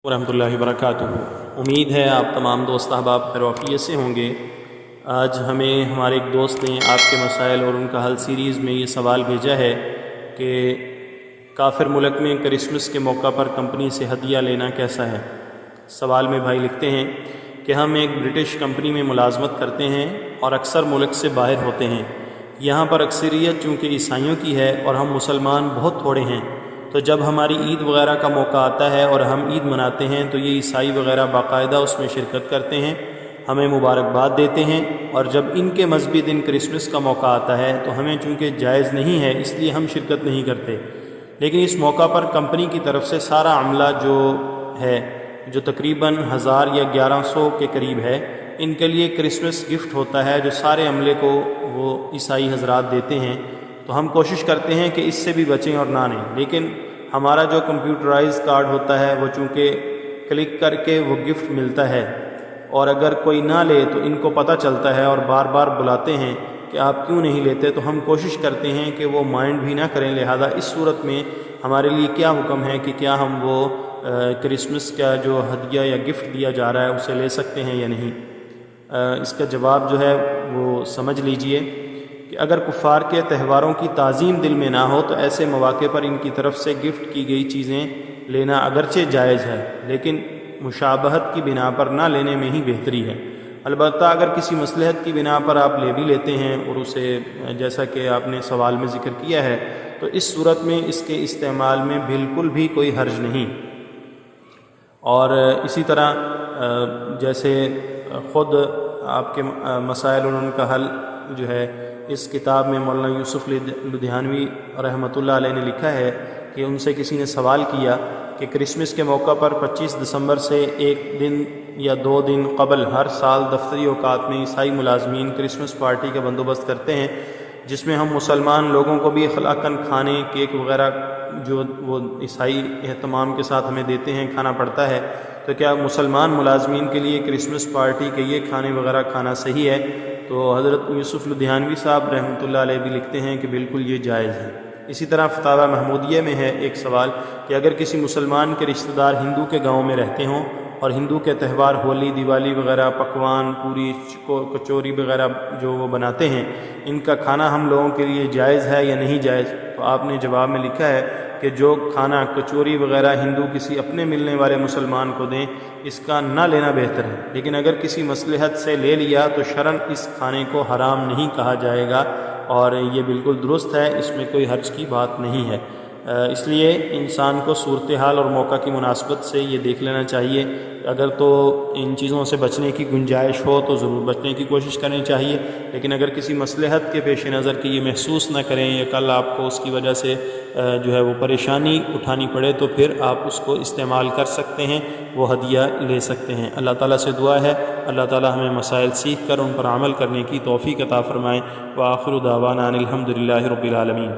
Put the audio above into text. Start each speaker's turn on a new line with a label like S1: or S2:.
S1: ورحمۃ اللہ وبرکاتہ۔ امید ہے آپ تمام دوست احباب خیر و عافیت سے ہوں گے۔ آج ہمیں ہمارے ایک دوست نے آپ کے مسائل اور ان کا حل سیریز میں یہ سوال بھیجا ہے کہ کافر ملک میں کرسمس کے موقع پر کمپنی سے ہدیہ لینا کیسا ہے۔ سوال میں بھائی لکھتے ہیں کہ ہم ایک برٹش کمپنی میں ملازمت کرتے ہیں اور اکثر ملک سے باہر ہوتے ہیں۔ یہاں پر اکثریت چونکہ عیسائیوں کی ہے اور ہم مسلمان بہت تھوڑے ہیں، تو جب ہماری عید وغیرہ کا موقع آتا ہے اور ہم عید مناتے ہیں تو یہ عیسائی وغیرہ باقاعدہ اس میں شرکت کرتے ہیں، ہمیں مبارکباد دیتے ہیں، اور جب ان کے مذہبی دن کرسمس کا موقع آتا ہے تو ہمیں چونکہ جائز نہیں ہے اس لیے ہم شرکت نہیں کرتے۔ لیکن اس موقع پر کمپنی کی طرف سے سارا عملہ جو ہے، جو تقریباً 1000 یا 1100 کے قریب ہے، ان کے لیے کرسمس گفٹ ہوتا ہے جو سارے عملے کو وہ عیسائی حضرات دیتے ہیں۔ تو ہم کوشش کرتے ہیں کہ اس سے بھی بچیں اور نہ لیں، لیکن ہمارا جو کمپیوٹرائز کارڈ ہوتا ہے وہ چونکہ کلک کر کے وہ گفٹ ملتا ہے، اور اگر کوئی نہ لے تو ان کو پتہ چلتا ہے اور بار بار بلاتے ہیں کہ آپ کیوں نہیں لیتے، تو ہم کوشش کرتے ہیں کہ وہ مائنڈ بھی نہ کریں۔ لہذا اس صورت میں ہمارے لیے کیا حکم ہے کہ کیا ہم وہ کرسمس کا جو ہدیہ یا گفٹ دیا جا رہا ہے اسے لے سکتے ہیں یا نہیں۔ اس کا جواب جو ہے وہ سمجھ لیجئے کہ اگر کفار کے تہواروں کی تعظیم دل میں نہ ہو تو ایسے مواقع پر ان کی طرف سے گفٹ کی گئی چیزیں لینا اگرچہ جائز ہے، لیکن مشابہت کی بنا پر نہ لینے میں ہی بہتری ہے۔ البتہ اگر کسی مصلحت کی بنا پر آپ لے بھی لیتے ہیں اور اسے جیسا کہ آپ نے سوال میں ذکر کیا ہے، تو اس صورت میں اس کے استعمال میں بالکل بھی کوئی حرج نہیں۔ اور اسی طرح جیسے خود آپ کے مسائل اور ان کا حل جو ہے اس کتاب میں مولانا یوسف لدھیانوی رحمۃ اللہ علیہ نے لکھا ہے کہ ان سے کسی نے سوال کیا کہ کرسمس کے موقع پر 25 دسمبر سے ایک دن یا 2 دن قبل ہر سال دفتری اوقات میں عیسائی ملازمین کرسمس پارٹی کا بندوبست کرتے ہیں، جس میں ہم مسلمان لوگوں کو بھی اخلاقاً کھانے کیک وغیرہ جو وہ عیسائی اہتمام کے ساتھ ہمیں دیتے ہیں کھانا پڑتا ہے، تو کیا مسلمان ملازمین کے لیے کرسمس پارٹی کے یہ کھانے وغیرہ کھانا صحیح ہے؟ تو حضرت یوسف لدھیانوی صاحب رحمۃ اللہ علیہ بھی لکھتے ہیں کہ بالکل یہ جائز ہے۔ اسی طرح فتاوی محمودیہ میں ہے ایک سوال کہ اگر کسی مسلمان کے رشتہ دار ہندو کے گاؤں میں رہتے ہوں اور ہندو کے تہوار ہولی، دیوالی وغیرہ، پکوان، پوری، کچوری وغیرہ جو وہ بناتے ہیں، ان کا کھانا ہم لوگوں کے لیے جائز ہے یا نہیں جائز؟ تو آپ نے جواب میں لکھا ہے کہ جو کھانا کچوری وغیرہ ہندو کسی اپنے ملنے والے مسلمان کو دیں، اس کا نہ لینا بہتر ہے، لیکن اگر کسی مصلحت سے لے لیا تو شرعاً اس کھانے کو حرام نہیں کہا جائے گا، اور یہ بالکل درست ہے، اس میں کوئی حرج کی بات نہیں ہے۔ اس لیے انسان کو صورتحال اور موقع کی مناسبت سے یہ دیکھ لینا چاہیے، اگر تو ان چیزوں سے بچنے کی گنجائش ہو تو ضرور بچنے کی کوشش کرنی چاہیے، لیکن اگر کسی مصلحت کے پیش نظر کہ یہ محسوس نہ کریں یا کل آپ کو اس کی وجہ سے جو ہے وہ پریشانی اٹھانی پڑے تو پھر آپ اس کو استعمال کر سکتے ہیں، وہ ہدیہ لے سکتے ہیں۔ اللہ تعالیٰ سے دعا ہے اللہ تعالیٰ ہمیں مسائل سیکھ کر ان پر عمل کرنے کی توفیق عطا فرمائے۔ وآخر دعوانا ان الحمد للہ رب العالمین۔